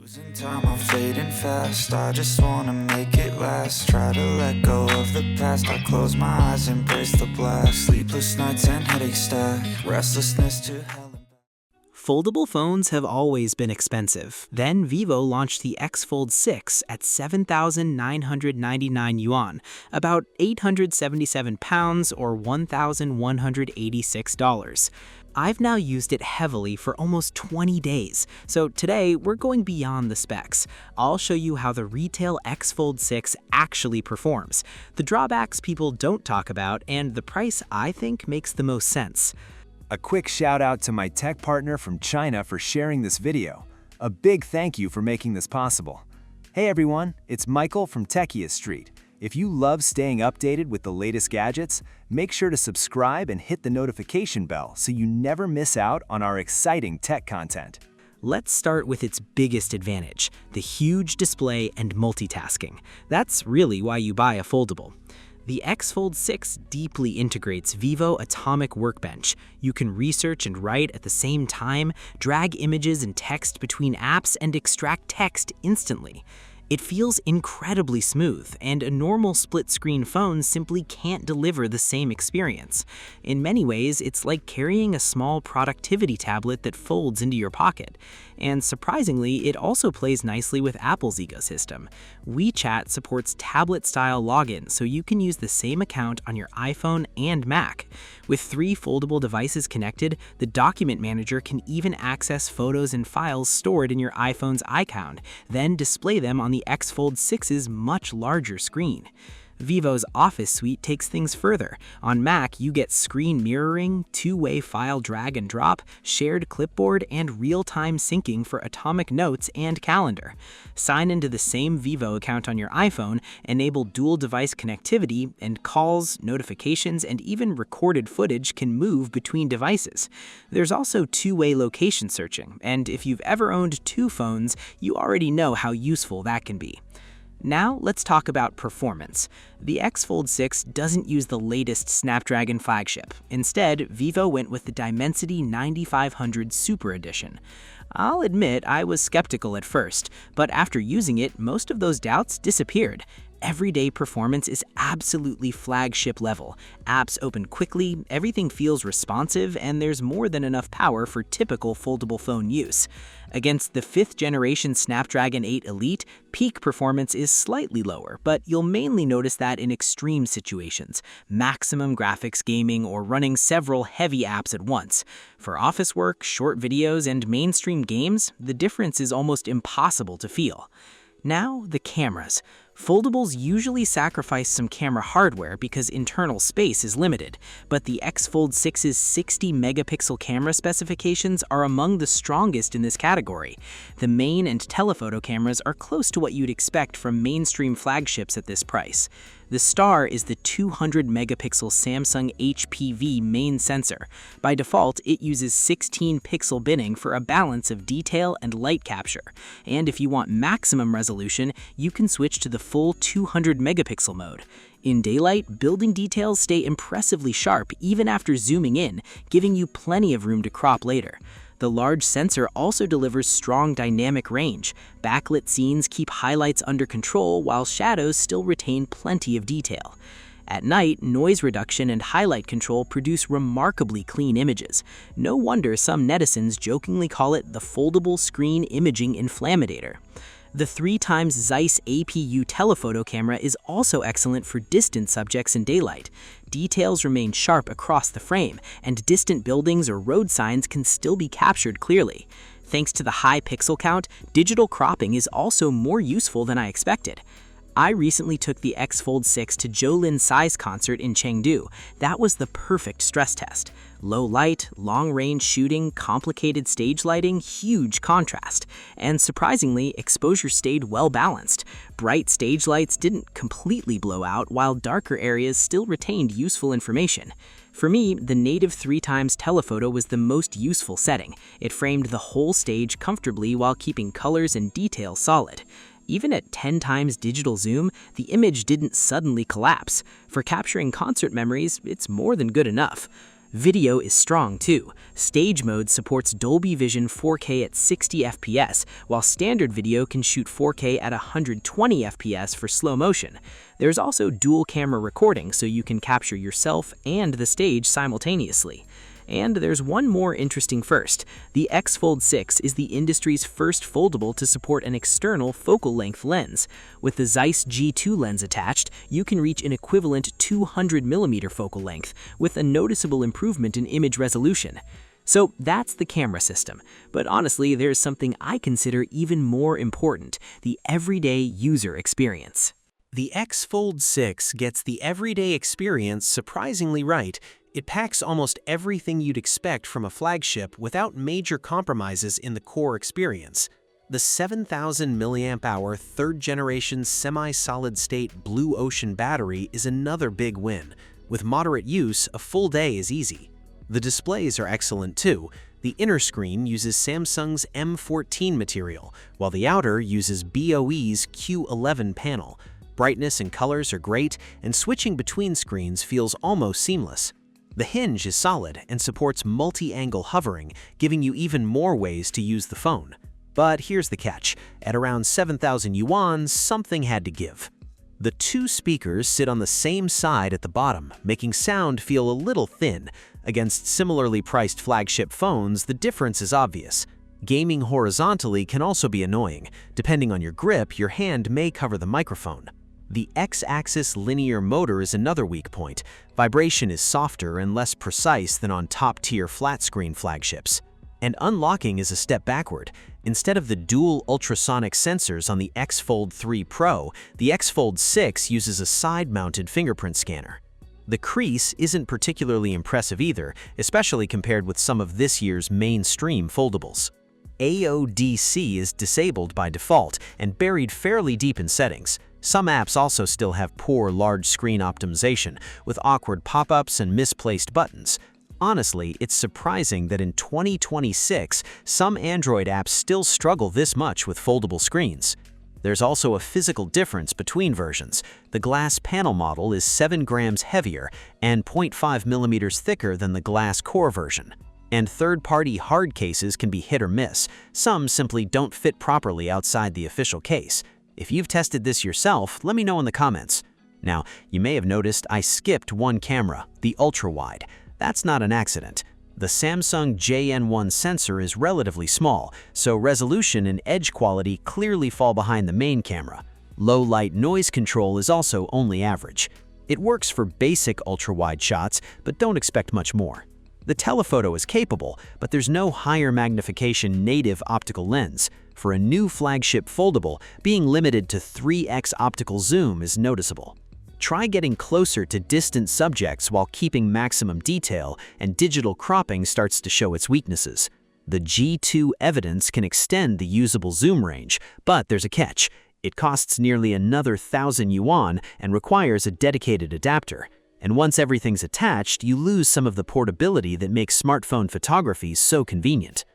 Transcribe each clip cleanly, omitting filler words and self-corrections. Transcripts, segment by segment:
Losing time, I'm fading fast. I just wanna make it last. Try to let go of the past. I close my eyes, embrace the blast. Sleepless nights and headache stack. Restlessness to hell. Foldable phones have always been expensive. Then Vivo launched the X Fold 6 at 7,999 yuan, about 877 pounds or $1,186. I've now used it heavily for almost 20 days, so today we're going beyond the specs. I'll show you how the retail X Fold 6 actually performs, the drawbacks people don't talk about, and the price I think makes the most sense. A quick shout out to my tech partner from China for sharing this video. A big thank you for making this possible. Hey everyone, it's Michael from techiestreet. If you love staying updated with the latest gadgets, make sure to subscribe and hit the notification bell so you never miss out on our exciting tech content. Let's start with its biggest advantage, the huge display and multitasking. That's really why you buy a foldable. The X Fold 6 deeply integrates Vivo Atomic Workbench. You can research and write at the same time, drag images and text between apps, and extract text instantly. It feels incredibly smooth, and a normal split-screen phone simply can't deliver the same experience. In many ways, it's like carrying a small productivity tablet that folds into your pocket. And surprisingly, it also plays nicely with Apple's ecosystem. WeChat supports tablet-style login, so you can use the same account on your iPhone and Mac. With 3 foldable devices connected, the document manager can even access photos and files stored in your iPhone's iCloud, then display them on the X Fold 6's much larger screen. Vivo's Office suite takes things further. On Mac, you get screen mirroring, two-way file drag and drop, shared clipboard, and real-time syncing for Atomic Notes and Calendar. Sign into the same Vivo account on your iPhone, enable dual-device connectivity, and calls, notifications, and even recorded footage can move between devices. There's also two-way location searching, and if you've ever owned 2 phones, you already know how useful that can be. Now let's talk about performance. The X Fold 6 doesn't use the latest Snapdragon flagship. Instead, Vivo went with the Dimensity 9500 Super Edition. I'll admit I was skeptical at first, but after using it, most of those doubts disappeared. Everyday performance is absolutely flagship level. Apps open quickly, everything feels responsive, and there's more than enough power for typical foldable phone use. Against the 5th generation Snapdragon 8 Elite, peak performance is slightly lower, but you'll mainly notice that in extreme situations, maximum graphics gaming, or running several heavy apps at once. For office work, short videos, and mainstream games, the difference is almost impossible to feel. Now, the cameras. Foldables usually sacrifice some camera hardware because internal space is limited, but the X Fold 6's 60-megapixel camera specifications are among the strongest in this category. The main and telephoto cameras are close to what you'd expect from mainstream flagships at this price. The star is the 200-megapixel Samsung HPV main sensor. By default, it uses 16-pixel binning for a balance of detail and light capture. And if you want maximum resolution, you can switch to the full 200-megapixel mode. In daylight, building details stay impressively sharp even after zooming in, giving you plenty of room to crop later. The large sensor also delivers strong dynamic range. Backlit scenes keep highlights under control while shadows still retain plenty of detail. At night, noise reduction and highlight control produce remarkably clean images. No wonder some netizens jokingly call it the foldable screen imaging inflammator. The 3x Zeiss APU telephoto camera is also excellent for distant subjects in daylight. Details remain sharp across the frame, and distant buildings or road signs can still be captured clearly. Thanks to the high pixel count, digital cropping is also more useful than I expected. I recently took the X Fold 6 to Jolin Tsai's concert in Chengdu. That was the perfect stress test. Low light, long-range shooting, complicated stage lighting, huge contrast. And surprisingly, exposure stayed well-balanced. Bright stage lights didn't completely blow out, while darker areas still retained useful information. For me, the native 3x telephoto was the most useful setting. It framed the whole stage comfortably while keeping colors and detail solid. Even at 10x digital zoom, the image didn't suddenly collapse. For capturing concert memories, it's more than good enough. Video is strong too. Stage mode supports Dolby Vision 4K at 60 FPS, while standard video can shoot 4K at 120 FPS for slow motion. There's also dual camera recording, so you can capture yourself and the stage simultaneously. And there's one more interesting first. The X Fold 6 is the industry's first foldable to support an external focal length lens. With the Zeiss G2 lens attached, you can reach an equivalent 200mm focal length, with a noticeable improvement in image resolution. So that's the camera system. But honestly, there's something I consider even more important: the everyday user experience. The X Fold 6 gets the everyday experience surprisingly right. It packs almost everything you'd expect from a flagship without major compromises in the core experience. The 7,000 mAh third-generation semi-solid-state Blue Ocean battery is another big win. With moderate use, a full day is easy. The displays are excellent too. The inner screen uses Samsung's M14 material, while the outer uses BOE's Q11 panel. Brightness and colors are great, and switching between screens feels almost seamless. The Hinge is solid and supports multi-angle hovering, giving you even more ways to use the phone. But here's the catch: at around 7,000 yuan, something had to give. The two speakers sit on the same side at the bottom, making sound feel a little thin. Against similarly priced flagship phones, the difference is obvious. Gaming horizontally can also be annoying. Depending on your grip, your hand may cover the microphone. The X-axis linear motor is another weak point. Vibration is softer and less precise than on top-tier flat-screen flagships. And unlocking is a step backward. Instead of the dual ultrasonic sensors on the X Fold 3 Pro, the X Fold 6 uses a side-mounted fingerprint scanner. The crease isn't particularly impressive either, especially compared with some of this year's mainstream foldables. AODC is disabled by default and buried fairly deep in settings. Some apps also still have poor large-screen optimization, with awkward pop-ups and misplaced buttons. Honestly, it's surprising that in 2026, some Android apps still struggle this much with foldable screens. There's also a physical difference between versions. The glass panel model is 7 grams heavier and 0.5 millimeters thicker than the glass core version. And third-party hard cases can be hit or miss. Some simply don't fit properly outside the official case. If you've tested this yourself, let me know in the comments. Now, you may have noticed I skipped one camera, the ultra-wide. That's not an accident. The Samsung JN1 sensor is relatively small, so resolution and edge quality clearly fall behind the main camera. Low-light noise control is also only average. It works for basic ultra-wide shots, but don't expect much more. The telephoto is capable, but there's no higher magnification native optical lens. For a new flagship foldable, being limited to 3x optical zoom is noticeable. Try getting closer to distant subjects while keeping maximum detail, and digital cropping starts to show its weaknesses. The G2 evidence can extend the usable zoom range, but there's a catch. It costs nearly another 1,000 yuan and requires a dedicated adapter. And once everything's attached, you lose some of the portability that makes smartphone photography so convenient.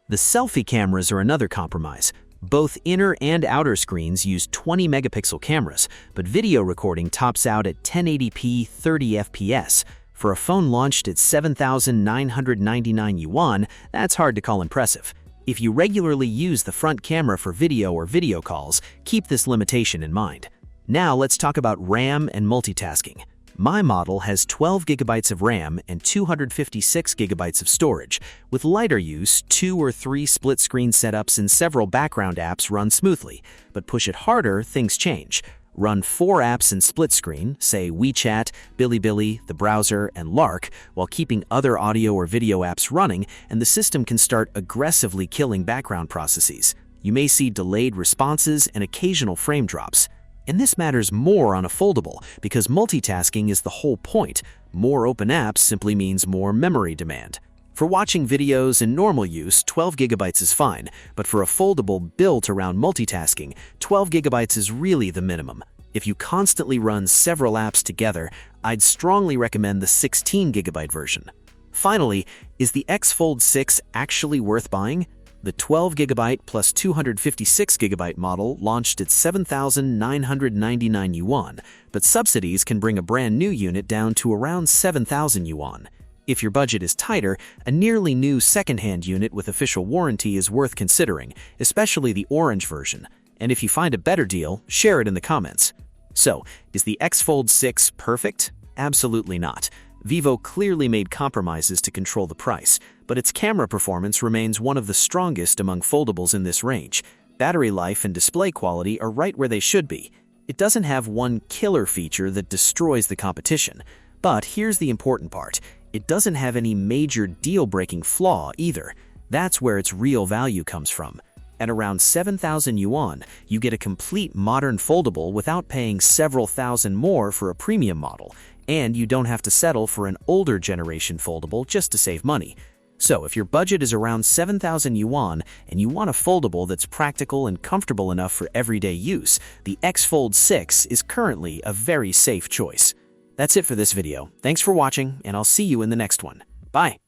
The selfie cameras are another compromise. Both inner and outer screens use 20-megapixel cameras, but video recording tops out at 1080p 30 FPS. For a phone launched at 7,999 yuan, that's hard to call impressive. If you regularly use the front camera for video or video calls, keep this limitation in mind. Now let's talk about RAM and multitasking. My model has 12 GB of RAM and 256 GB of storage. With lighter use, 2 or 3 split-screen setups and several background apps run smoothly. But push it harder, things change. Run 4 apps in split screen, say WeChat, Bilibili, the browser, and Lark, while keeping other audio or video apps running, and the system can start aggressively killing background processes. You may see delayed responses and occasional frame drops. And this matters more on a foldable because multitasking is the whole point. More open apps simply means more memory demand. For watching videos in normal use, 12 GB is fine, but for a foldable built around multitasking, 12 GB is really the minimum. If you constantly run several apps together, I'd strongly recommend the 16 GB version. Finally, is the X Fold 6 actually worth buying? The 12 GB plus 256 GB model launched at 7,999 yuan, but subsidies can bring a brand new unit down to around 7,000 yuan. If your budget is tighter, a nearly new second-hand unit with official warranty is worth considering, especially the orange version. And if you find a better deal, share it in the comments. So, is the X Fold 6 perfect? Absolutely not. Vivo clearly made compromises to control the price, but its camera performance remains one of the strongest among foldables in this range. Battery life and display quality are right where they should be. It doesn't have one killer feature that destroys the competition. But here's the important part. It doesn't have any major deal-breaking flaw either. That's where its real value comes from. At around 7,000 yuan, you get a complete modern foldable without paying several thousand more for a premium model, and you don't have to settle for an older generation foldable just to save money. So if your budget is around 7,000 yuan and you want a foldable that's practical and comfortable enough for everyday use, the X Fold 6 is currently a very safe choice. That's it for this video. Thanks for watching, and I'll see you in the next one. Bye!